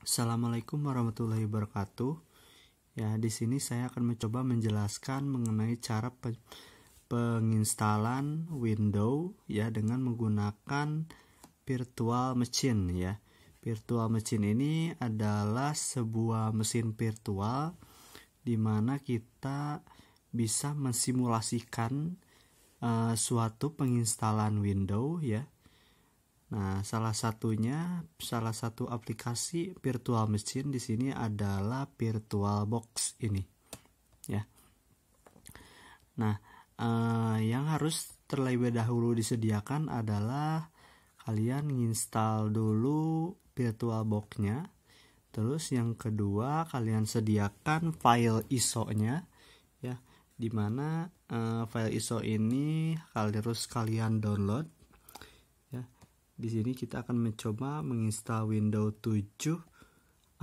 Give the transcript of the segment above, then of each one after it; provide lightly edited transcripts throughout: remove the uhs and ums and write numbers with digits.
Assalamualaikum warahmatullahi wabarakatuh. Ya, di sini saya akan mencoba menjelaskan mengenai cara penginstalan Windows ya dengan menggunakan virtual machine ya. Virtual machine ini adalah sebuah mesin virtual di mana kita bisa mensimulasikan suatu penginstalan Windows ya. Nah, salah satu aplikasi virtual machine di sini adalah VirtualBox ini, ya. Nah, yang harus terlebih dahulu disediakan adalah kalian install dulu VirtualBox-nya. Terus yang kedua kalian sediakan file ISO-nya, ya, dimana file ISO ini harus kalian download. Di sini kita akan mencoba menginstal Windows 7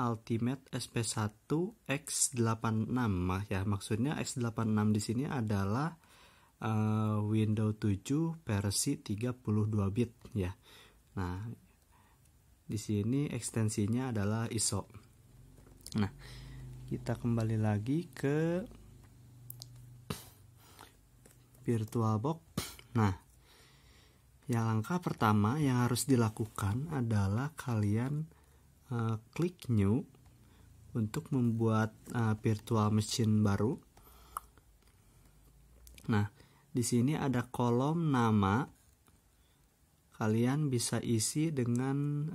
Ultimate SP1 x86 ya. Maksudnya x86 di sini adalah Windows 7 versi 32 bit ya. Nah, di sini ekstensinya adalah ISO. Nah, kita kembali lagi ke VirtualBox. Nah, yang langkah pertama yang harus dilakukan adalah kalian klik new untuk membuat virtual machine baru. Nah, di sini ada kolom nama. Kalian bisa isi dengan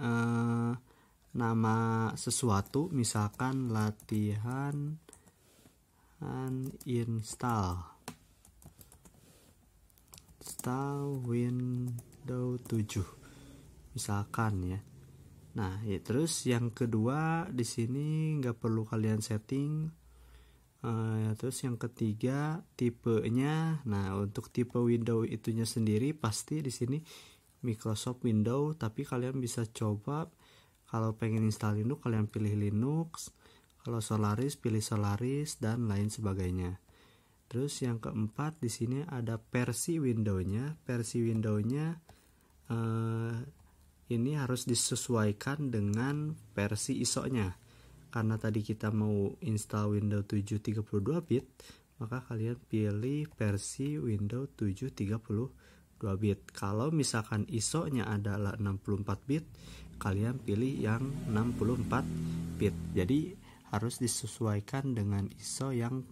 nama sesuatu, misalkan latihan install Windows 7 misalkan ya. Nah, ya, terus yang kedua di sini nggak perlu kalian setting. Terus yang ketiga tipenya. Nah, untuk tipe Windows itunya sendiri pasti di sini Microsoft Windows, tapi kalian bisa coba kalau pengen install Linux kalian pilih Linux, kalau Solaris pilih Solaris dan lain sebagainya. Terus yang keempat di sini ada versi Windows-nya. Versi Windows-nya ini harus disesuaikan dengan versi ISO-nya. Karena tadi kita mau install Windows 7 32 bit, maka kalian pilih versi Windows 7 32 bit. Kalau misalkan ISO-nya adalah 64 bit, kalian pilih yang 64 bit. Jadi harus disesuaikan dengan ISO yang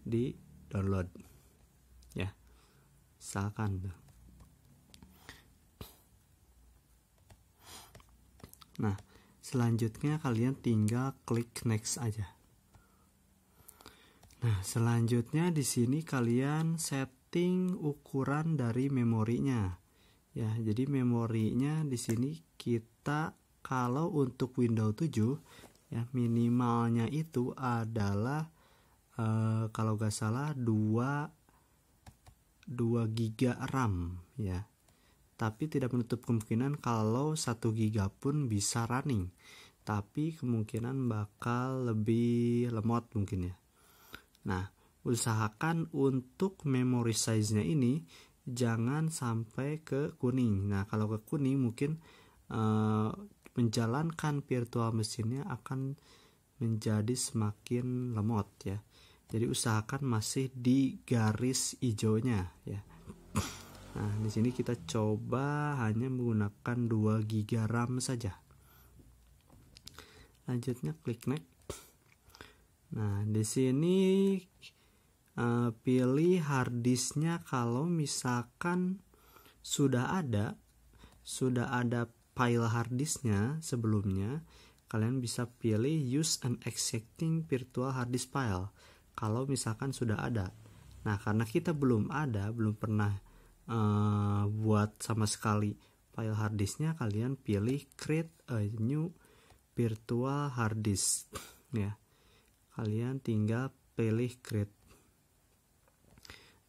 di download ya, misalkan. Nah, selanjutnya kalian tinggal klik next aja. Nah, selanjutnya di sini kalian setting ukuran dari memorinya ya. Jadi memorinya di sini kita kalau untuk Windows 7 ya minimalnya itu adalah kalau gak salah 2 GB RAM ya. Tapi tidak menutup kemungkinan kalau 1 GB pun bisa running, tapi kemungkinan bakal lebih lemot mungkin ya. Nah, usahakan untuk memory size-nya ini jangan sampai ke kuning. Nah, kalau ke kuning mungkin menjalankan virtual machine-nya akan menjadi semakin lemot ya. Jadi usahakan masih di garis hijaunya ya. Nah, di sini kita coba hanya menggunakan 2 GB RAM saja. Lanjutnya klik next. Nah, di sini pilih hard disknya. Kalau misalkan sudah ada file hard disknya sebelumnya, kalian bisa pilih use an existing virtual hard disk file. Kalau misalkan sudah ada. Nah, karena kita belum pernah buat sama sekali file hard disknya, kalian pilih create a new virtual hard disk ya. Kalian tinggal pilih create.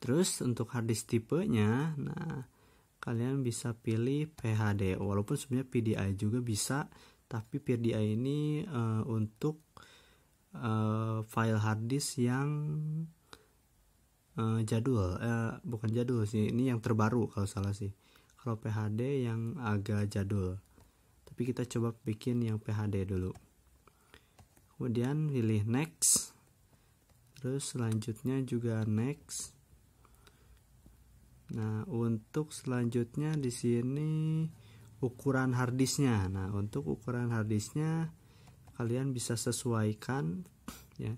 Terus untuk hard disk tipenya, nah kalian bisa pilih PHD, walaupun sebenarnya PDI juga bisa, tapi PDI ini untuk file hard disk yang jadul, bukan jadul sih, ini yang terbaru kalau salah sih. Kalau PHD yang agak jadul, tapi kita coba bikin yang PHD dulu. kemudian pilih next, terus selanjutnya juga next. Nah, untuk selanjutnya di sini ukuran harddisknya. Nah, untuk ukuran harddisknya kalian bisa sesuaikan ya.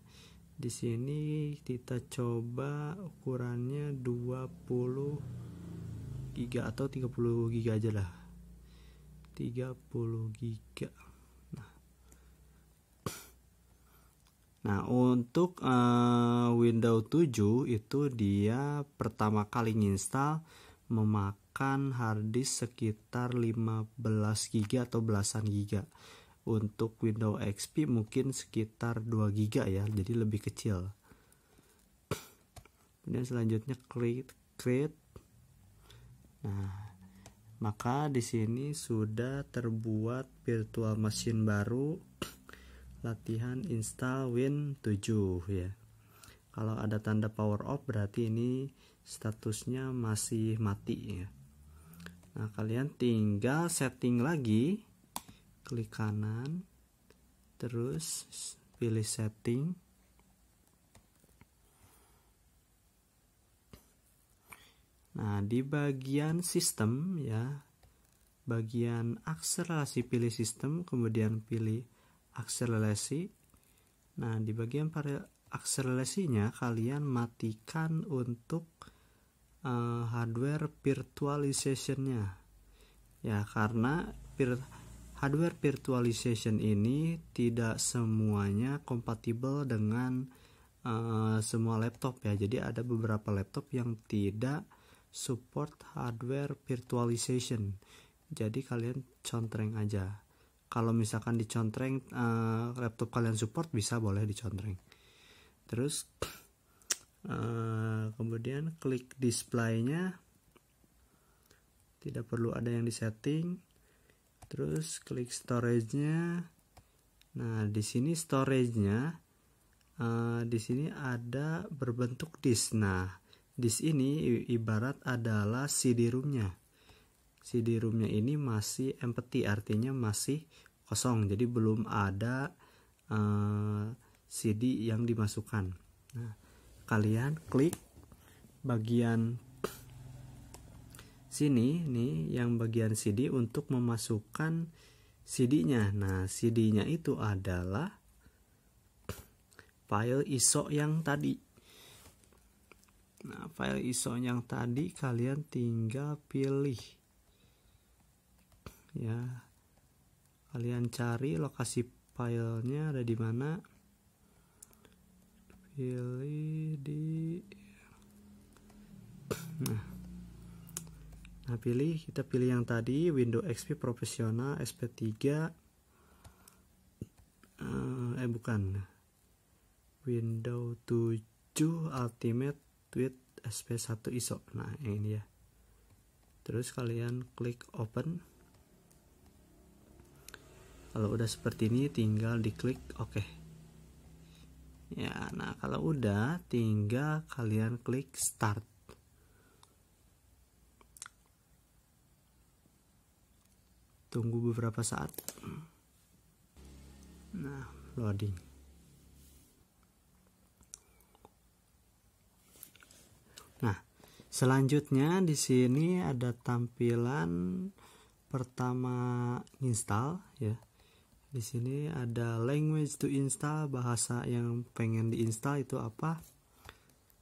Di sini kita coba ukurannya 20 GB atau 30 GB aja lah. 30 GB. Nah, untuk Windows 7 itu dia pertama kali nginstal memakan harddisk sekitar 15 GB atau belasan GB. Untuk Windows XP mungkin sekitar 2 GB ya, jadi lebih kecil. Kemudian selanjutnya klik create. Nah, maka di sini sudah terbuat virtual machine baru, latihan install Win 7 ya. Kalau ada tanda power off berarti ini statusnya masih mati ya. Nah, kalian tinggal setting lagi, klik kanan, terus pilih setting. Nah, di bagian sistem ya, bagian akselerasi pilih sistem, kemudian pilih akselerasi. Nah, di bagian akselerasinya kalian matikan untuk hardware virtualization-nya ya, karena hardware virtualization ini tidak semuanya kompatibel dengan semua laptop ya. Jadi ada beberapa laptop yang tidak support hardware virtualization. Jadi kalian contreng aja. Kalau misalkan dicontreng laptop kalian support, bisa boleh dicontreng. Terus kemudian klik display-nya, tidak perlu ada yang disetting. Terus klik storage-nya. Nah, di sini storage-nya di sini ada berbentuk disk. Nah, disk ini ibarat adalah CD-ROM-nya. CD-ROM-nya ini masih empty, artinya masih kosong. Jadi belum ada CD yang dimasukkan. Nah, kalian klik bagian sini nih, yang bagian CD untuk memasukkan CD-nya. Nah, CD-nya itu adalah file ISO yang tadi. Nah, file ISO yang tadi kalian tinggal pilih ya. Kalian cari lokasi filenya ada di mana. Pilih di kita pilih yang tadi, Windows XP Professional SP3 bukan, Windows 7 Ultimate with SP1 ISO. Nah, ini ya. Terus kalian klik open. Kalau udah seperti ini tinggal diklik OK ya. Nah, kalau udah tinggal kalian klik start. Tunggu beberapa saat. Nah, loading. Nah, selanjutnya di sini ada tampilan pertama install ya. Di sini ada language to install, bahasa yang pengen diinstal itu apa.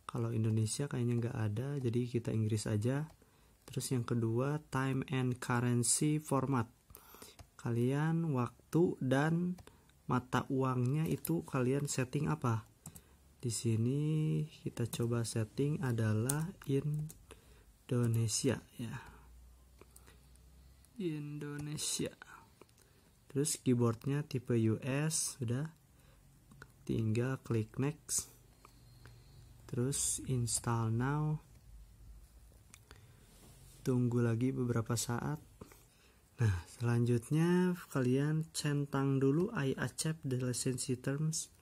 Kalau Indonesia kayaknya nggak ada, jadi kita Inggris aja. Terus yang kedua, time and currency format. Kalian waktu dan mata uangnya itu kalian setting apa? Di sini kita coba setting adalah Indonesia ya. Indonesia. Terus keyboardnya tipe US, sudah. Tinggal klik next. Terus install now. Tunggu lagi beberapa saat. Nah, selanjutnya kalian centang dulu I accept the license terms.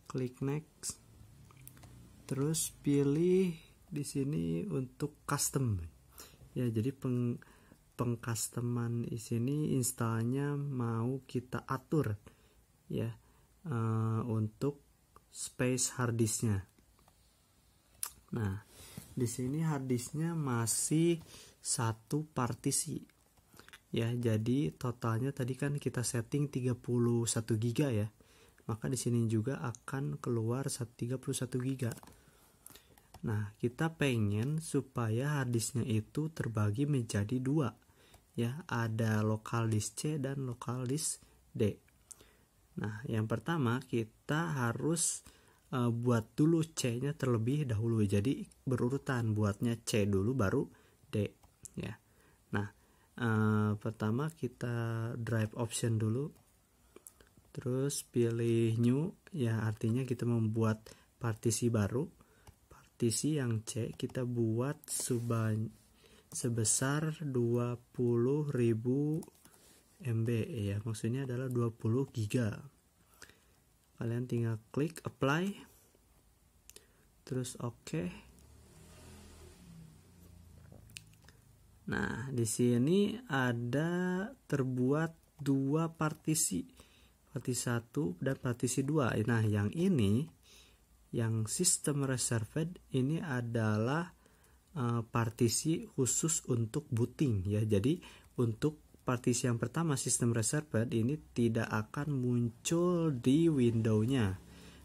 Klik next. Terus pilih di sini untuk custom. Ya, jadi pengcustoman di sini installnya mau kita atur ya. untuk space harddisknya. Nah, di sini harddisknya masih satu partisi. Ya, jadi totalnya tadi kan kita setting 31 GB ya. Maka di sini juga akan keluar 31 GB. Nah, kita pengen supaya harddisknya itu terbagi menjadi dua. Ya, ada local disk C dan local disk D. Nah, yang pertama kita harus buat dulu C-nya terlebih dahulu. Jadi berurutan, buatnya C dulu baru D ya. Nah, pertama kita drive option dulu, terus pilih new ya, artinya kita membuat partisi baru. Partisi yang C kita buat sebesar 20.000 MB ya, maksudnya adalah 20 GB. Kalian tinggal klik apply, terus oke. Nah, di sini ada terbuat dua partisi 1 dan partisi 2. Nah, yang ini, yang system reserved ini adalah partisi khusus untuk booting ya. Jadi untuk partisi yang pertama system reserved ini tidak akan muncul di window-nya,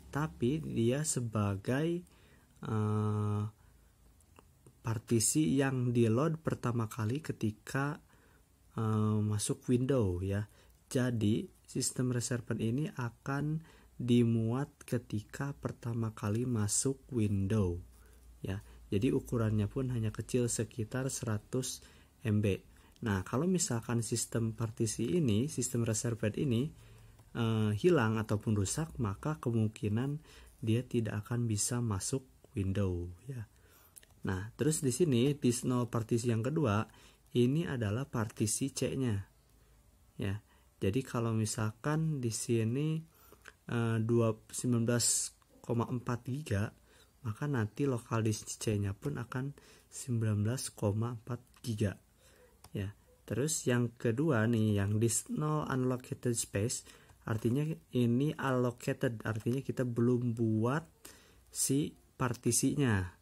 tapi dia sebagai partisi yang di load pertama kali ketika masuk window ya. Jadi sistem reserved ini akan dimuat ketika pertama kali masuk window ya. Jadi ukurannya pun hanya kecil, sekitar 100 MB. Nah, kalau misalkan sistem partisi ini, sistem reserved ini hilang ataupun rusak, maka kemungkinan dia tidak akan bisa masuk window ya. Nah, terus di sini disk 0 partisi yang kedua ini adalah partisi C-nya. Ya. Jadi kalau misalkan di sini 19,4 GB, maka nanti lokal disk C-nya pun akan 19,4 GB. Ya. Terus yang kedua nih, yang disk 0 unallocated space, artinya ini allocated, artinya kita belum buat si partisinya.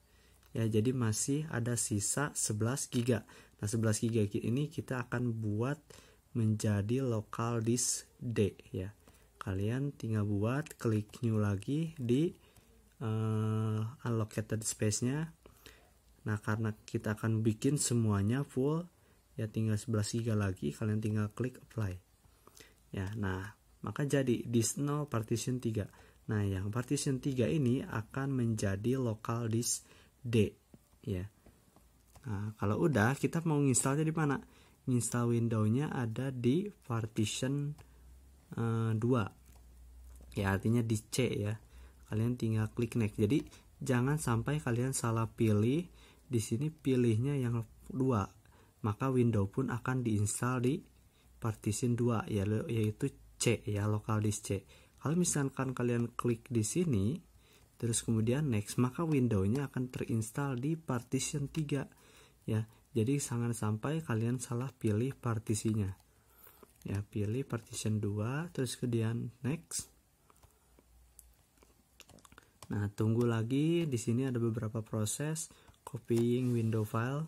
Ya, jadi masih ada sisa 11 GB. Nah, 11 GB ini kita akan buat menjadi local disk D ya. Kalian tinggal buat, klik new lagi di allocated space-nya. Nah, karena kita akan bikin semuanya full ya, tinggal 11 GB lagi, kalian tinggal klik apply. Ya, nah, maka jadi disk 0 partition 3. Nah, yang partition 3 ini akan menjadi local disk D ya. Nah, kalau udah, kita mau installnya di mana? Install window-nya ada di partition 2 ya, artinya di C ya. Kalian tinggal klik next. Jadi jangan sampai kalian salah pilih. Di sini pilihnya yang 2, maka window pun akan diinstal di partition 2 ya, yaitu C ya, local disk C. Kalau misalkan kalian klik di sini terus kemudian next, maka window-nya akan terinstall di partition 3 ya. Jadi jangan sampai kalian salah pilih partisinya ya. Pilih partition 2 terus kemudian next. Nah, tunggu lagi. Di sini ada beberapa proses copying window file.